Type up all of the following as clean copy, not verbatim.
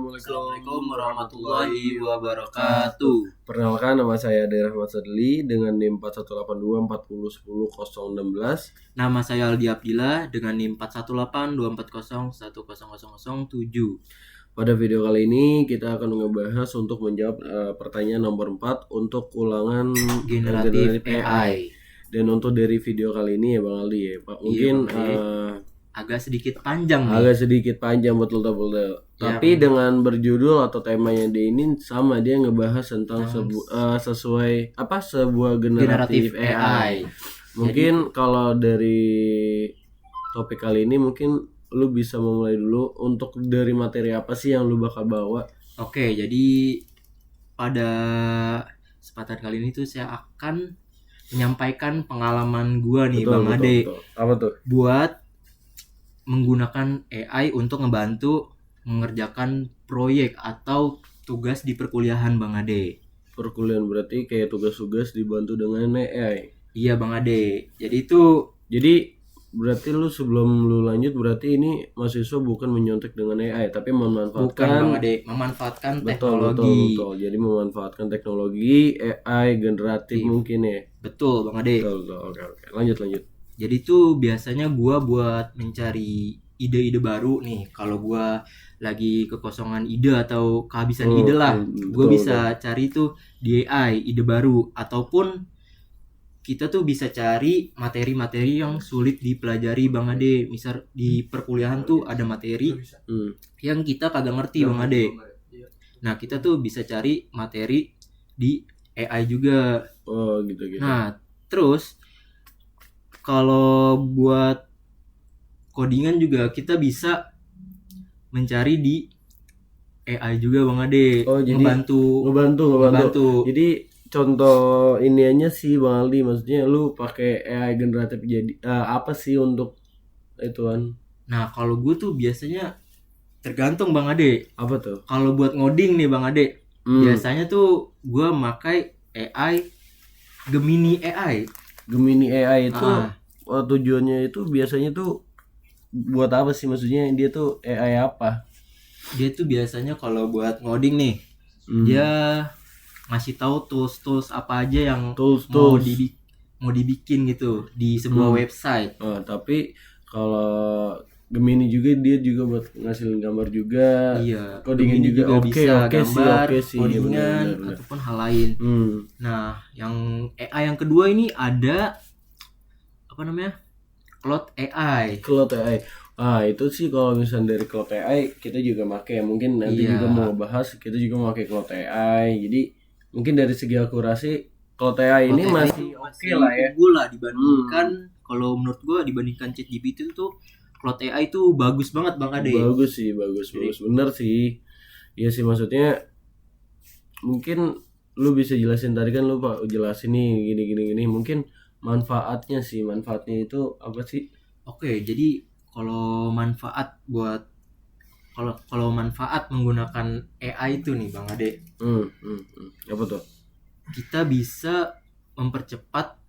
Assalamualaikum warahmatullahi wabarakatuh. Perkenalkan, nama saya Ade Rahmat Sadli dengan NIM 4182 40 10 016. Nama saya Aldi Abdillah dengan NIM 418240100007. Pada video kali ini kita akan ngebahas untuk menjawab pertanyaan nomor 4 untuk ulangan Generatif AI. Dan untuk dari video kali ini ya Bang Aldi ya Pak, mungkin agak sedikit panjang nih. agak sedikit panjang betul. Tapi dengan berjudul atau temanya dia ini sama, dia ngebahas tentang sebuah generatif AI. Mungkin kalau dari topik kali ini mungkin lu bisa memulai dulu untuk dari materi apa sih yang lu bakal bawa. Oke, jadi pada kesempatan kali ini tuh saya akan menyampaikan pengalaman gua nih Bang Ade. Apa tuh? Buat menggunakan AI untuk ngebantu mengerjakan proyek atau tugas di perkuliahan Bang Ade. Perkuliahan berarti kayak tugas-tugas dibantu dengan AI. Iya Bang Ade. Jadi berarti lu sebelum lu lanjut, berarti ini mahasiswa bukan menyontek dengan AI tapi memanfaatkan. Bukan Bang Ade, memanfaatkan teknologi. Betul. Jadi memanfaatkan teknologi AI generatif mungkin ya. Betul Bang Ade. Betul. Oke. Lanjut. Jadi tuh biasanya gua buat mencari ide-ide baru nih. Kalau gua lagi kekosongan ide atau kehabisan ide lah, gua bisa cari tuh di AI ide baru, ataupun kita tuh bisa cari materi-materi yang sulit dipelajari Bang Ade. Misal di perkuliahan tuh ada materi yang kita kagak ngerti Bang Ade. Nah, kita tuh bisa cari materi di AI juga. Oh, gitu. Nah, terus kalau buat codingan juga kita bisa mencari di AI juga Bang Ade. Oh, jadi ngebantu. Jadi contoh iniannya sih Bang Aldi, maksudnya lu pakai AI generatif jadi apa sih untuk ituan? Nah, kalau gue tuh biasanya tergantung Bang Ade. Apa tuh? Kalau buat ngoding nih Bang Ade, biasanya tuh gue makai AI Gemini AI. Gemini AI itu tujuannya itu biasanya tuh buat apa sih? Maksudnya dia tuh AI apa? Dia tuh biasanya kalau buat ngoding nih, dia ngasih tahu tools apa aja yang mau dibikin gitu di sebuah website. Tapi kalau Gemini juga dia juga buat ngasilin gambar juga. Iya. Codingan juga bisa gambar, sih, codingan ataupun hal lain. Nah, yang AI yang kedua ini ada apa namanya? Cloud AI. Itu sih kalau misalnya dari Cloud AI kita juga pakai. Mungkin nanti juga mau bahas, kita juga pakai Cloud AI. Jadi mungkin dari segi akurasi Cloud AI ini masih oke lah ya. Dibandingkan kalau menurut gua dibandingkan ChatGPT itu Cloud AI itu bagus banget Bang Ade. Bagus. Bener sih. Iya sih, maksudnya mungkin lu bisa jelasin tadi kan, lu Pak jelasin nih gini. Mungkin manfaatnya itu apa sih? Oke, jadi kalau manfaat menggunakan AI itu nih Bang Ade. Apa tuh? Kita bisa mempercepat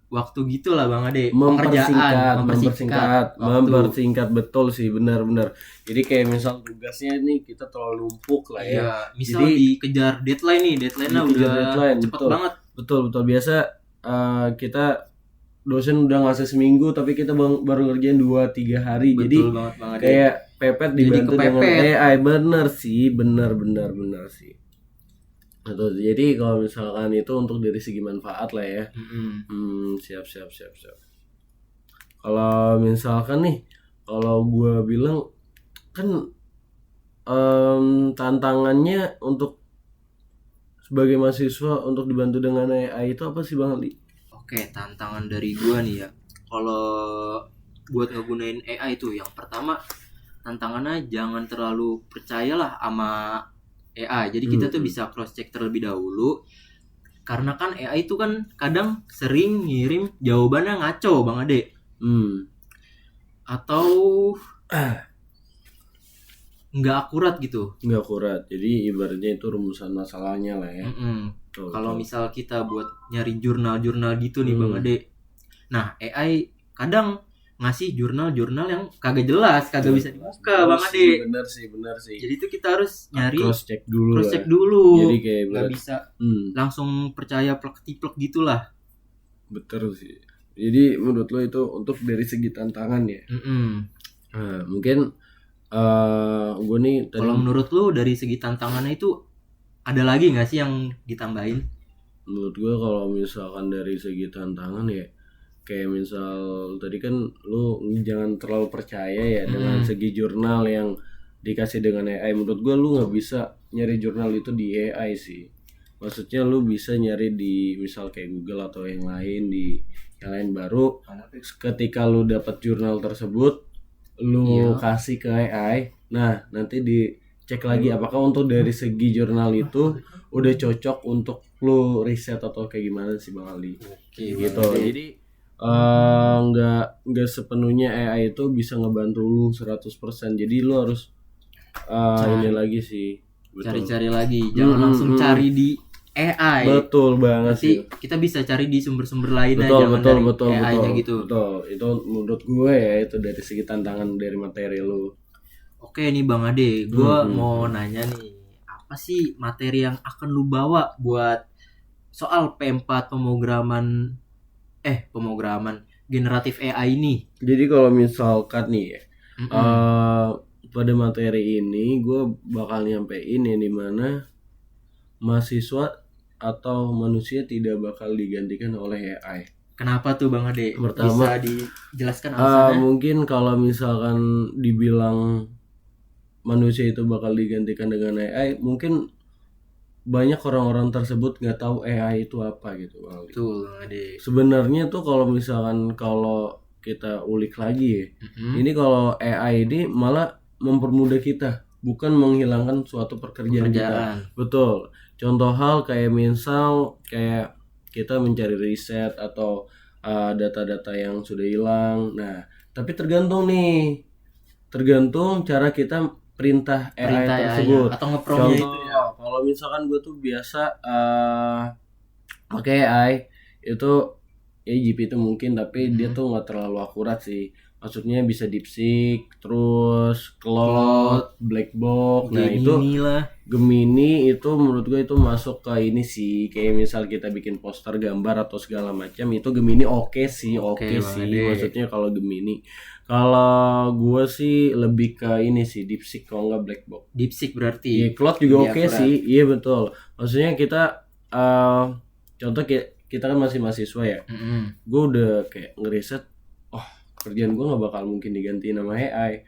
waktu gitulah Bang Ade. Mempersingkat betul sih, benar. Jadi kayak misal tugasnya nih kita terlalu numpuk lah ya. Iya, misal dikejar deadline-nya udah cepet banget. Betul. Biasa kita dosen udah ngasih seminggu tapi kita baru ngerjain 2-3 hari. Betul jadi banget, Bang Ade. Kayak pepet dibantu dengan AI. Bener sih. Betul. Jadi kalau misalkan itu untuk dari segi manfaat lah ya. Siap. Kalau misalkan nih, kalau gue bilang kan tantangannya untuk sebagai mahasiswa untuk dibantu dengan AI itu apa sih Bang Ali? Oke, tantangan dari gue nih ya. Kalau buat ngegunain AI itu, yang pertama tantangannya jangan terlalu percayalah sama AI. Jadi kita tuh bisa cross check terlebih dahulu. Karena kan AI itu kan kadang sering ngirim jawabannya ngaco Bang Ade. Atau nggak akurat gitu. Nggak akurat. Jadi ibaratnya itu rumusan masalahnya lah ya. Kalau misal kita buat nyari jurnal gitu nih Bang Ade. Nah, AI kadang ngasih jurnal-jurnal yang kagak jelas, kagak bisa dibuka Bang Ade. Bener sih. Jadi itu kita harus nyari cross check dulu. Jadi kayak nggak bisa langsung percaya plek-tiplek gitulah. Betul sih. Jadi menurut lo itu untuk dari segi tantangan ya. Nah, mungkin gue nih kalau menurut lo dari segi tantangannya itu ada lagi nggak sih yang ditambahin? Menurut gue kalau misalkan dari segi tantangan ya kayak misal tadi kan lu jangan terlalu percaya ya dengan segi jurnal yang dikasih dengan AI. Menurut gue lu nggak bisa nyari jurnal itu di AI sih. Maksudnya lu bisa nyari di misal kayak Google atau yang lain, di yang lain baru. Ketika lu dapat jurnal tersebut, lu kasih ke AI. Nah, nanti dicek lagi apakah untuk dari segi jurnal itu udah cocok untuk lu riset atau kayak gimana sih Bang Ali. Gitu. Jadi nggak sepenuhnya AI itu bisa ngebantu lu 100%. Jadi lu harus ini lagi sih. Cari-cari lagi, jangan langsung cari di AI. Betul banget sih. Kita bisa cari di sumber-sumber lainnya, jangan dari AI-nya gitu. Betul. Itu menurut gue ya itu dari segi tantangan dari materi lu. Oke nih Bang Ade, gue mau nanya nih, apa sih materi yang akan lu bawa buat soal P4 pemrograman generatif AI ini? Jadi kalau misalkan nih ya, pada materi ini gue bakal nyampein ya dimana mahasiswa atau manusia tidak bakal digantikan oleh AI. Kenapa tuh Bang Ade? Pertama, bisa dijelaskan alasannya? Mungkin kalau misalkan dibilang manusia itu bakal digantikan dengan AI, mungkin banyak orang-orang tersebut nggak tahu AI itu apa gitu Bang. Betul, Ade. Sebenarnya tuh kalau misalkan kalau kita ulik lagi ya, ini kalau AI ini malah mempermudah kita, bukan menghilangkan suatu pekerjaan kita. Betul. Contoh hal kayak misal kayak kita mencari riset atau data-data yang sudah hilang. Nah, tapi tergantung cara kita perintah AI tersebut atau ngepromnya itu ya. Kalau misalkan gue tuh biasa pakai AI itu ya GPT mungkin, tapi dia tuh nggak terlalu akurat sih. Maksudnya bisa DeepSeek, terus Claude, Blackbox. Nah itu Gemini itu menurut gue itu masuk ke ini sih, kayak misal kita bikin poster gambar atau segala macam itu Gemini oke sih. Maksudnya kalau Gemini. Kalau gue sih lebih ke ini sih DeepSeek kalau nggak Blackbox. DeepSeek berarti. Iya, Claude juga oke sih. Iya betul. Maksudnya kita contoh kita kan masih mahasiswa ya. Gue udah kayak ngeriset, kerjaan gue nggak bakal mungkin digantiin sama AI.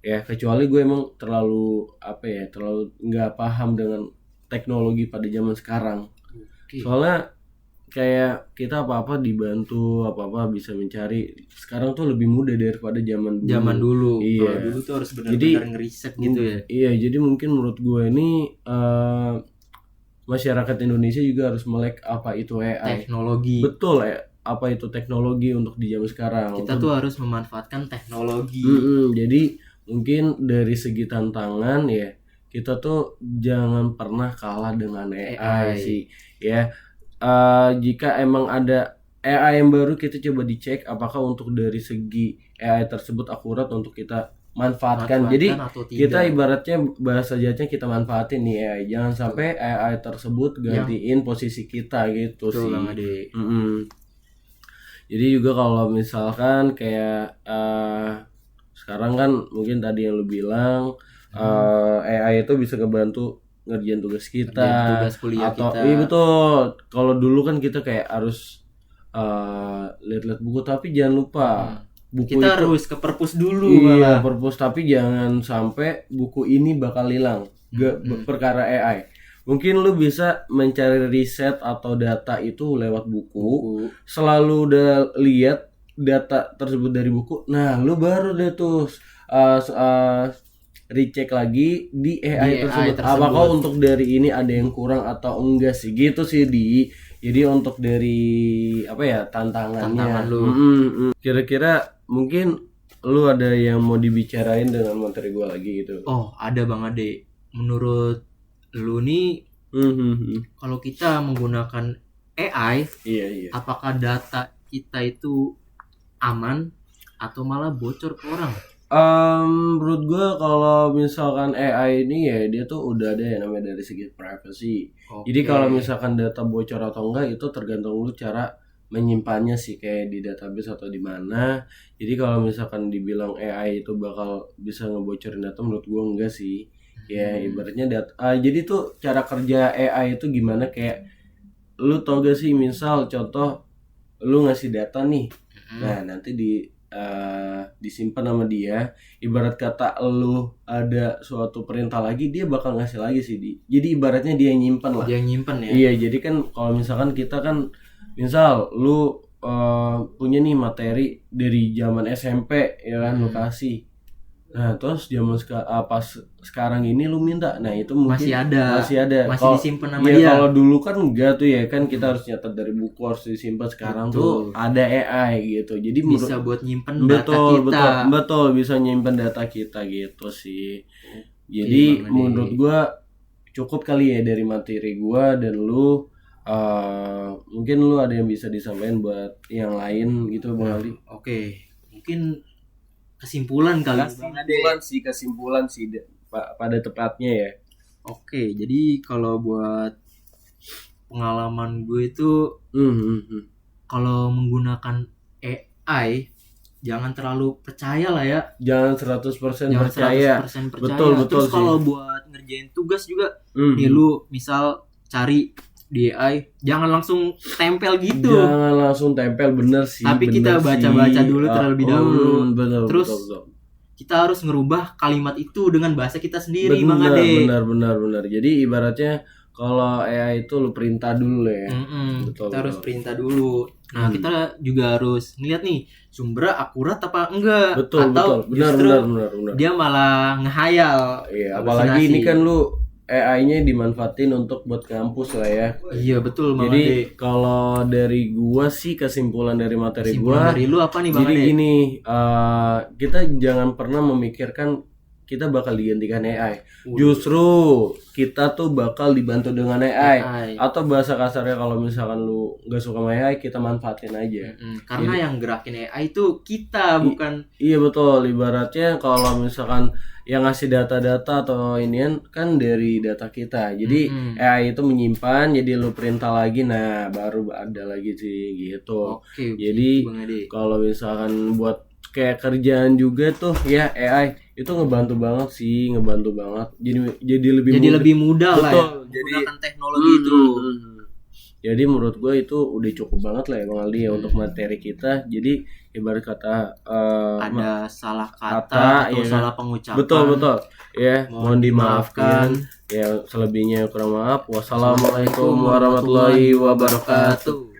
Ya kecuali gue emang terlalu nggak paham dengan teknologi pada zaman sekarang. Soalnya kayak kita apa-apa dibantu, apa-apa bisa mencari. Sekarang tuh lebih mudah daripada zaman dulu. Iya. Kalau dulu tuh harus benar-benar ngeriset gitu ya. Iya, jadi mungkin menurut gue ini masyarakat Indonesia juga harus melek apa itu AI. Teknologi. Betul ya. Apa itu teknologi untuk di zaman sekarang. Kita tuh harus memanfaatkan teknologi. Jadi mungkin dari segi tantangan ya kita tuh jangan pernah kalah dengan AI sih ya. Jika emang ada AI yang baru, kita coba dicek apakah untuk dari segi AI tersebut akurat untuk kita manfaatkan. Jadi kita ibaratnya bahasa jahatnya kita manfaatin nih AI. Jangan sampai AI tersebut gantiin posisi kita gitu sih. Jadi juga kalau misalkan kayak sekarang kan mungkin tadi yang lu bilang AI itu bisa ngebantu ngerjain tugas kita, tugas kuliah atau kita. Iya betul. Kalau dulu kan kita kayak harus lihat-lihat buku, tapi jangan lupa buku kita itu harus ke perpus dulu. Iya, perpus, tapi jangan sampai buku ini bakal hilang perkara AI. Mungkin lu bisa mencari riset atau data itu lewat buku. Selalu udah lihat data tersebut dari buku. Nah, lu baru deh tuh recheck lagi di AI tersebut. Apakah untuk dari ini ada yang kurang atau enggak sih? Gitu sih Jadi untuk dari tantangan lu. Kira-kira mungkin lu ada yang mau dibicarain dengan materi gua lagi gitu? Oh, ada Bang Ade. Menurut lu nih, kalau kita menggunakan AI, apakah data kita itu aman atau malah bocor ke orang? Menurut gue kalau misalkan AI ini ya dia tuh udah ada yang namanya dari segi privacy. Jadi kalau misalkan data bocor atau enggak itu tergantung lu cara menyimpannya sih, kayak di database atau di mana. Jadi kalau misalkan dibilang AI itu bakal bisa ngebocorin data, menurut gue enggak sih. Ya ibaratnya jadi tuh cara kerja AI itu gimana, kayak lu tau gak sih, misal contoh lu ngasih data nih. Nah, nanti disimpan sama dia. Ibarat kata lu ada suatu perintah lagi, dia bakal ngasih lagi sih. Jadi ibaratnya dia yang nyimpan lah. Dia nyimpen ya. Iya, jadi kan kalau misalkan kita kan misal lu punya nih materi dari zaman SMP ya kan, lu kasih. Nah, terus zaman pas sekarang ini lu minta. Nah, itu mungkin masih ada. Masih disimpan sama dia. dia. Kalau dulu kan enggak tuh ya kan, kita harus nyatet dari buku, harus disimpan. Sekarang tuh ada AI gitu. Jadi bisa buat nyimpen data kita. Betul, bisa nyimpen data kita gitu sih. Jadi menurut gua cukup kali ya dari materi gua dan lu. Mungkin lu ada yang bisa disampaikan buat yang lain gitu, Bang Aldi. Oke. Mungkin kesimpulan kesimpulan sih pada tepatnya ya. Oke, jadi kalau buat pengalaman gue itu kalau menggunakan AI jangan terlalu percaya lah ya. Jangan 100% percaya. Betul. Terus kalau buat ngerjain tugas juga nih, lu misal cari di AI, jangan langsung tempel gitu. Jangan langsung tempel, bener sih. Tapi kita baca-baca dulu terlebih dahulu. Betul, terus betul. Kita harus ngerubah kalimat itu dengan bahasa kita sendiri, Bang Ade. Benar. Jadi ibaratnya kalau AI itu lu perintah dulu ya. Betul, kita harus perintah dulu. Nah, kita juga harus ngeliat nih sumbernya akurat apa enggak. Atau benar. Dia malah ngehayal. Iya, apalagi ini kan lu AI-nya dimanfaatin untuk buat kampus lah ya. Iya, betul. Jadi kalau dari gua sih, kesimpulan dari materi gua, dari lu apa nih, Bang? Jadi gini, kita jangan pernah memikirkan kita bakal digantikan AI. Justru kita tuh bakal dibantu dengan AI. Atau bahasa kasarnya kalau misalkan lu nggak suka sama AI, kita manfaatin aja. Karena yang gerakin AI itu kita, bukan. Iya betul. Ibaratnya kalau misalkan yang ngasih data-data atau inian kan dari data kita. Jadi AI itu menyimpan, jadi lu perintah lagi, nah baru ada lagi sih gitu. Jadi kalau misalkan buat kayak kerjaan juga tuh ya, AI itu ngebantu banget. Jadi lebih mudah lah ya. Menggunakan teknologi itu. Jadi menurut gue itu udah cukup banget lah ya, Bang Aldi ya, untuk materi kita. Jadi ibarat kata ada salah kata atau salah pengucapan. Betul. Ya, mohon dimaafkan. Ya, selebihnya kurang maaf. Wassalamualaikum warahmatullahi wabarakatuh.